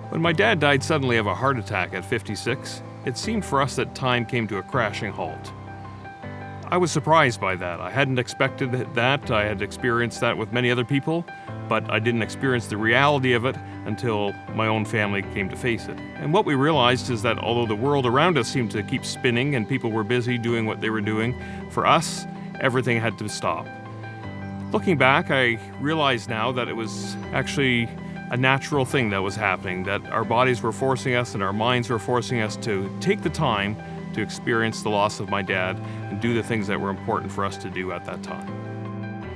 When my dad died suddenly of a heart attack at 56, it seemed for us that time came to a crashing halt. I was surprised by that. I hadn't expected that. I had experienced that with many other people, but I didn't experience the reality of it until my own family came to face it. And what we realized is that although the world around us seemed to keep spinning and people were busy doing what they were doing, for us, everything had to stop. Looking back, I realize now that it was actually a natural thing that was happening, that our bodies were forcing us and our minds were forcing us to take the time to experience the loss of my dad and do the things that were important for us to do at that time.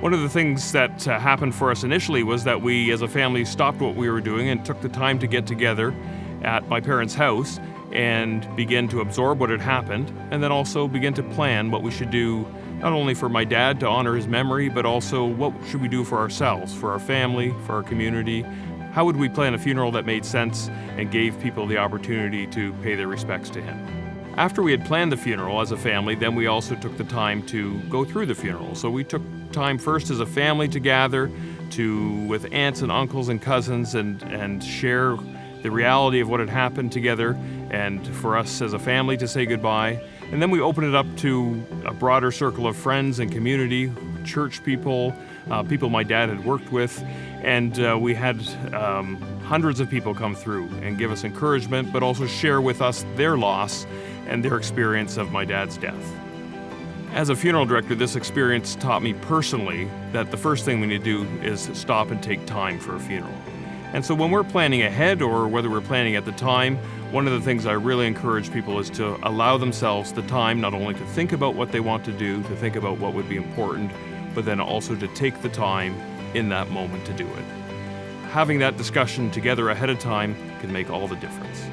One of the things that happened for us initially was that we as a family stopped what we were doing and took the time to get together at my parents' house and begin to absorb what had happened, and then also begin to plan what we should do, not only for my dad to honor his memory, but also what should we do for ourselves, for our family, for our community. How would we plan a funeral that made sense and gave people the opportunity to pay their respects to him? After we had planned the funeral as a family, then we also took the time to go through the funeral. So we took time first as a family to gather with aunts and uncles and cousins and share the reality of what had happened together, and for us as a family to say goodbye. And then we opened it up to a broader circle of friends and community, church people, people my dad had worked with, and we had hundreds of people come through and give us encouragement, but also share with us their loss and their experience of my dad's death. As a funeral director, this experience taught me personally that the first thing we need to do is stop and take time for a funeral. And so when we're planning ahead or whether we're planning at the time, one of the things I really encourage people is to allow themselves the time not only to think about what they want to do, to think about what would be important, but then also to take the time in that moment to do it. Having that discussion together ahead of time can make all the difference.